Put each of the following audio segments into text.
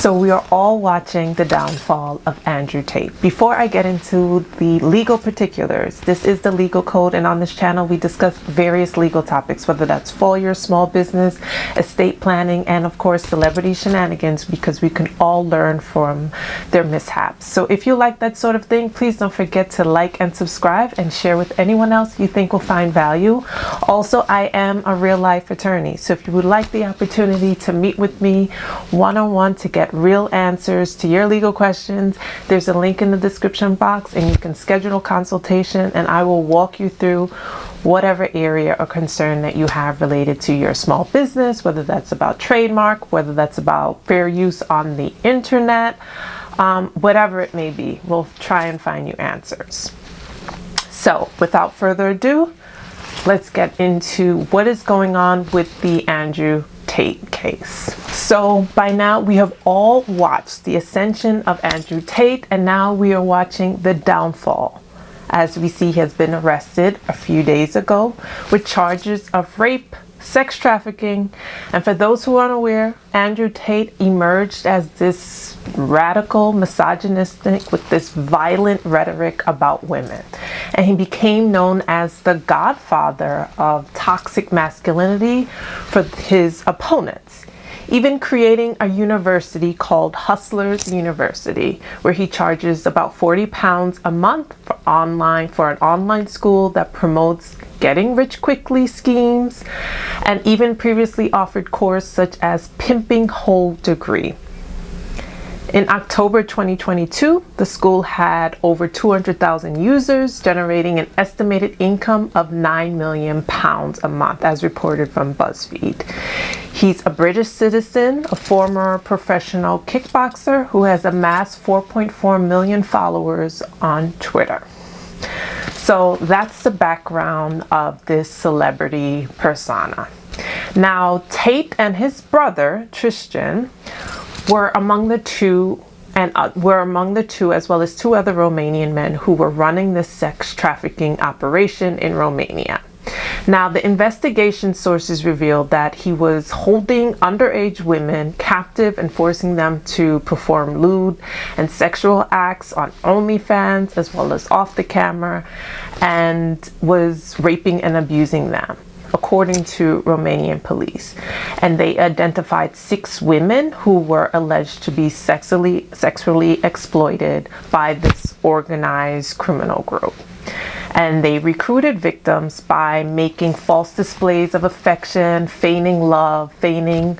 So we are all watching the downfall of Andrew Tate. Before I get into the legal particulars, this is the legal code, and on this channel we discuss various legal topics, whether that's for your small business, estate planning, and of course celebrity shenanigans, because we can all learn from their mishaps. So if you like that sort of thing, please don't forget to like and subscribe and share with anyone else you think will find value. Also, I am a real life attorney, so if you would like the opportunity to meet with me one-on-one to get real answers to your legal questions, there's a link in the description box and you can schedule a consultation and I will walk you through whatever area or concern that you have related to your small business, whether that's about trademark, whether that's about fair use on the internet, whatever it may be. We'll try and find you answers. So without further ado, let's get into what is going on with the Andrew Tate case. So by now we have all watched the ascension of Andrew Tate, and now we are watching the downfall. As we see, he has been arrested a few days ago with charges of rape, sex trafficking, and for those who are unaware, Andrew Tate emerged as this radical misogynistic with this violent rhetoric about women, and he became known as the godfather of toxic masculinity for his opponents, even creating a university called Hustlers University, where he charges about £40 a month for an online school that promotes getting rich quickly schemes, and even previously offered courses such as Pimpin Hoe Degree. In October 2022, the school had over 200,000 users, generating an estimated income of £9 million a month, as reported from BuzzFeed. He's a British citizen, a former professional kickboxer who has amassed 4.4 million followers on Twitter. So that's the background of this celebrity persona. Now, Tate and his brother, Tristan, were among the two, as well as two other Romanian men who were running this sex trafficking operation in Romania. Now, the investigation sources revealed that he was holding underage women captive and forcing them to perform lewd and sexual acts on OnlyFans as well as off the camera, and was raping and abusing them, according to Romanian police. And they identified 6 women who were alleged to be sexually exploited by this organized criminal group. And they recruited victims by making false displays of affection, feigning love, feigning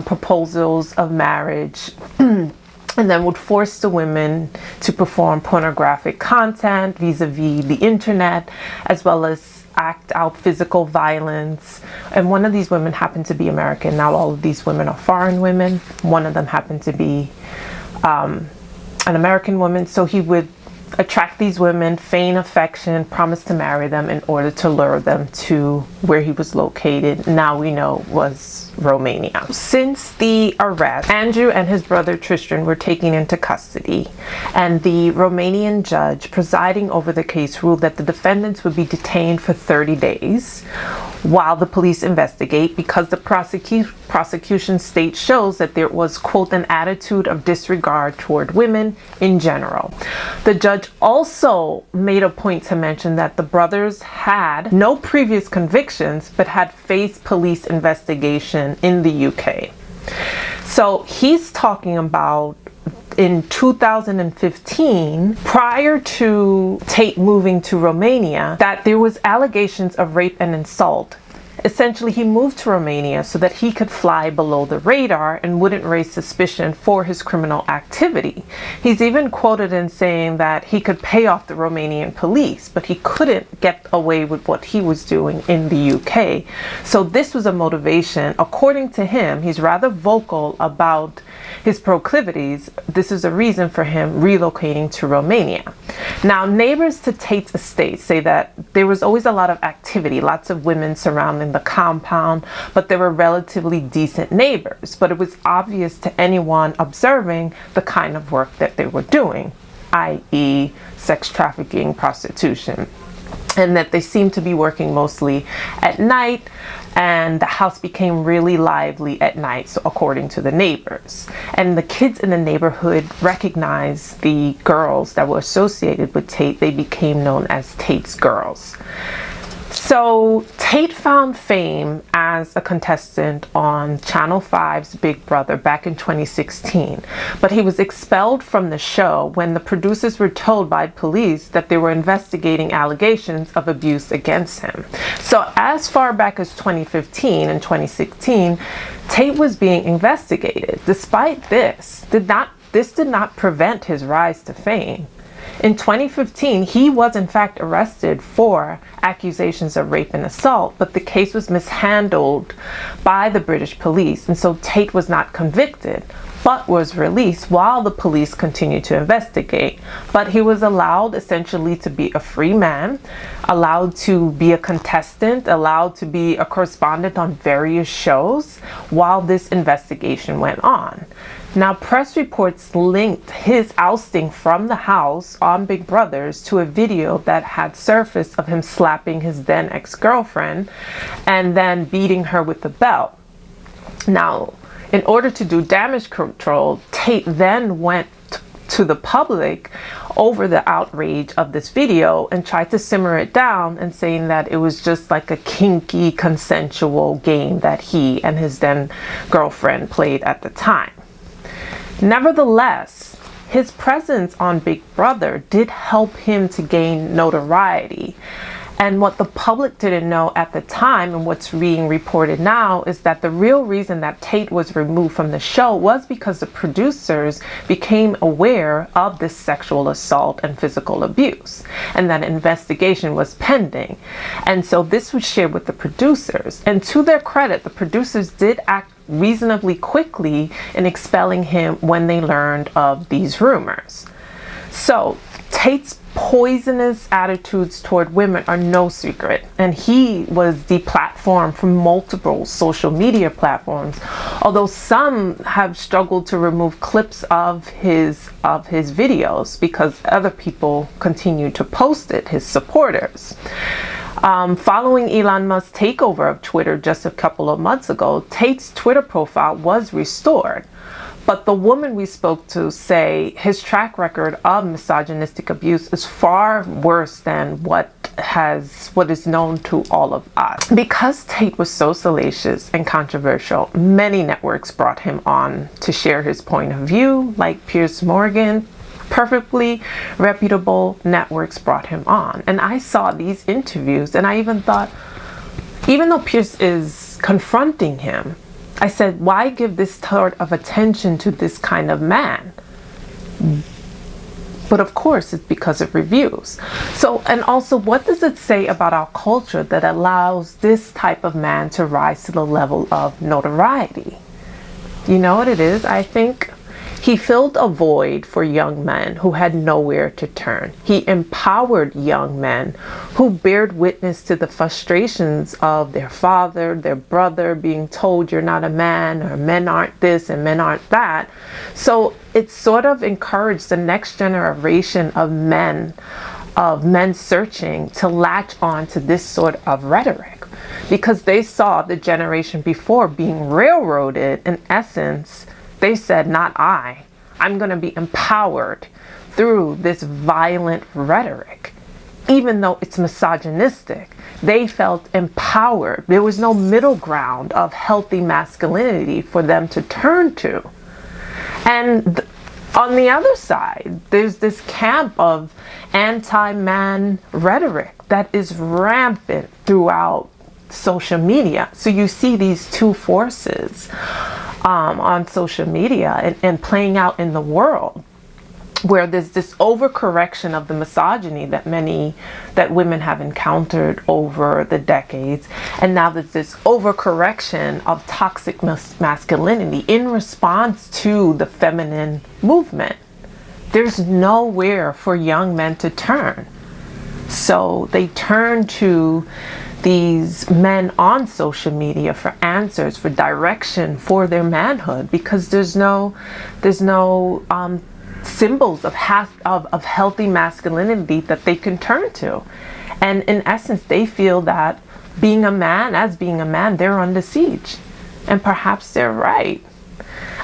proposals of marriage, and then would force the women to perform pornographic content vis-a-vis the internet, as well as act out physical violence. And one of these women happened to be American. Now all of these women are foreign women. One of them happened to be an American woman. So he would attract these women, feign affection, promise to marry them in order to lure them to where he was located. Now we know was Romania. Since the arrest, Andrew and his brother Tristan were taken into custody, and the Romanian judge presiding over the case ruled that the defendants would be detained for 30 days while the police investigate, because the prosecution state shows that there was, quote, an attitude of disregard toward women in general. The judge also made a point to mention that the brothers had no previous convictions but had faced police investigation in the UK. So he's talking about in 2015, prior to Tate moving to Romania, that there was allegations of rape and insult. Essentially, he moved to Romania so that he could fly below the radar and wouldn't raise suspicion for his criminal activity. He's even quoted in saying that he could pay off the Romanian police, but he couldn't get away with what he was doing in the UK. So this was a motivation. According to him, he's rather vocal about his proclivities. This is a reason for him relocating to Romania. Now, neighbors to Tate's estate say that there was always a lot of activity, lots of women surrounding the compound, but they were relatively decent neighbors. But it was obvious to anyone observing the kind of work that they were doing, i.e. sex trafficking, prostitution, and that they seemed to be working mostly at night and the house became really lively at night, so according to the neighbors. And the kids in the neighborhood recognized the girls that were associated with Tate. They became known as Tate's girls. So Tate found fame as a contestant on Channel 5's Big Brother back in 2016, but he was expelled from the show when the producers were told by police that they were investigating allegations of abuse against him. So as far back as 2015 and 2016, Tate was being investigated. Despite this, did not prevent his rise to fame. In 2015, he was in fact arrested for accusations of rape and assault, but the case was mishandled by the British police, and so Tate was not convicted, but was released while the police continued to investigate. But he was allowed essentially to be a free man, allowed to be a contestant, allowed to be a correspondent on various shows while this investigation went on. Now, press reports linked his ousting from the house on Big Brothers to a video that had surfaced of him slapping his then ex-girlfriend and then beating her with a belt. Now, in order to do damage control, Tate then went to the public over the outrage of this video and tried to simmer it down and saying that it was just like a kinky, consensual game that he and his then girlfriend played at the time. Nevertheless, his presence on Big Brother did help him to gain notoriety. And what the public didn't know at the time, and what's being reported now, is that the real reason that Tate was removed from the show was because the producers became aware of this sexual assault and physical abuse, and that an investigation was pending. And so this was shared with the producers. And to their credit, the producers did act reasonably quickly in expelling him when they learned of these rumors. So Tate's poisonous attitudes toward women are no secret, and he was deplatformed from multiple social media platforms, although some have struggled to remove clips of his videos because other people continue to post it, his supporters. Following Elon Musk's takeover of Twitter just a couple of months ago, Tate's Twitter profile was restored. But the woman we spoke to say his track record of misogynistic abuse is far worse than what is known to all of us. Because Tate was so salacious and controversial, many networks brought him on to share his point of view, like Piers Morgan. Perfectly reputable networks brought him on. And I saw these interviews and I even thought, even though Piers is confronting him, I said, why give this sort of attention to this kind of man? But of course, it's because of reviews. So, and also, what does it say about our culture that allows this type of man to rise to the level of notoriety? You know what it is? I think he filled a void for young men who had nowhere to turn. He empowered young men who bared witness to the frustrations of their father, their brother, being told you're not a man, or men aren't this and men aren't that. So it sort of encouraged the next generation of men searching to latch on to this sort of rhetoric, because they saw the generation before being railroaded. In essence, they said, not I. I'm going to be empowered through this violent rhetoric. Even though it's misogynistic, they felt empowered. There was no middle ground of healthy masculinity for them to turn to. And on the other side, there's this camp of anti-man rhetoric that is rampant throughout social media. So you see these two forces on social media and playing out in the world, where there's this overcorrection of the misogyny that women have encountered over the decades, and now there's this overcorrection of toxic masculinity in response to the feminine movement. There's nowhere for young men to turn, so they turn to these men on social media for answers, for direction, for their manhood, because there's no symbols of healthy masculinity that they can turn to. And in essence, they feel that being a man, they're under siege. And perhaps they're right.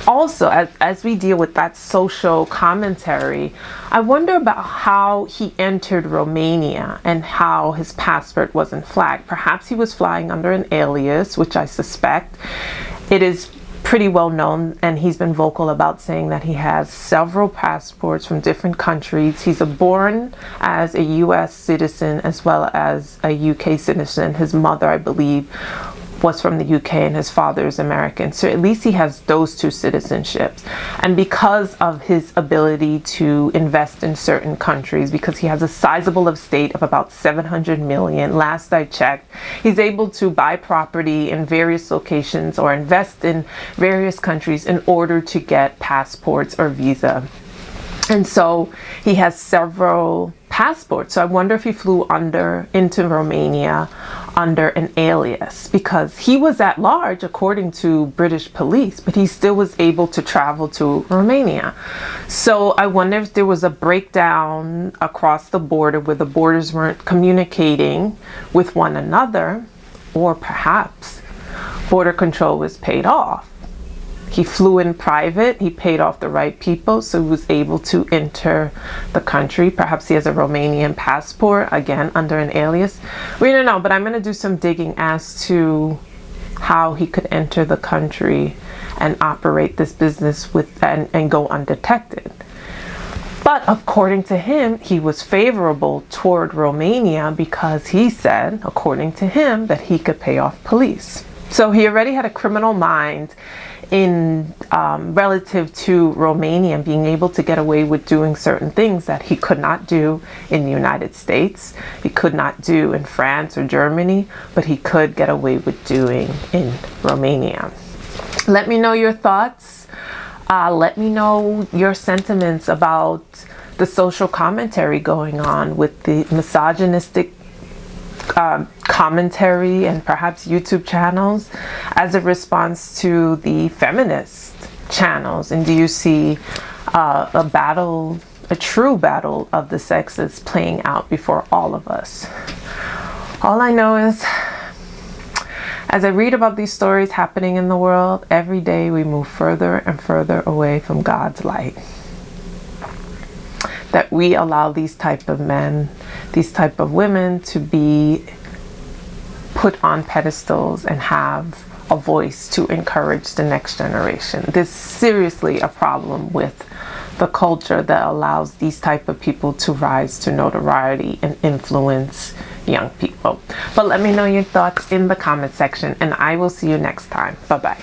Also, as we deal with that social commentary, I wonder about how he entered Romania and how his passport wasn't flagged. Perhaps he was flying under an alias, which I suspect. It is pretty well known, and he's been vocal about saying that he has several passports from different countries. He's born as a US citizen as well as a UK citizen. His mother, I believe, was from the UK and his father is American. So at least he has those two citizenships. And because of his ability to invest in certain countries, because he has a sizable estate of about 700 million, last I checked, he's able to buy property in various locations or invest in various countries in order to get passports or visa. And so he has several passports. So I wonder if he flew into Romania under an alias, because he was at large according to British police, but he still was able to travel to Romania. So I wonder if there was a breakdown across the border where the borders weren't communicating with one another, or perhaps border control was paid off. He flew in private, he paid off the right people, so he was able to enter the country. Perhaps he has a Romanian passport, again, under an alias. We don't know, but I'm going to do some digging as to how he could enter the country and operate this business and go undetected. But according to him, he was favorable toward Romania because he said, according to him, that he could pay off police. So he already had a criminal mind in relative to Romania and being able to get away with doing certain things that he could not do in the United States, he could not do in France or Germany, but he could get away with doing in Romania. Let me know your thoughts. Let me know your sentiments about the social commentary going on with the misogynistic commentary and perhaps YouTube channels as a response to the feminist channels. And do you see a true battle of the sexes playing out before all of us? All I know is, as I read about these stories happening in the world, every day we move further and further away from God's light. That we allow these type of men, these type of women to be put on pedestals and have a voice to encourage the next generation. There's seriously a problem with the culture that allows these type of people to rise to notoriety and influence young people. But let me know your thoughts in the comment section, and I will see you next time. Bye-bye.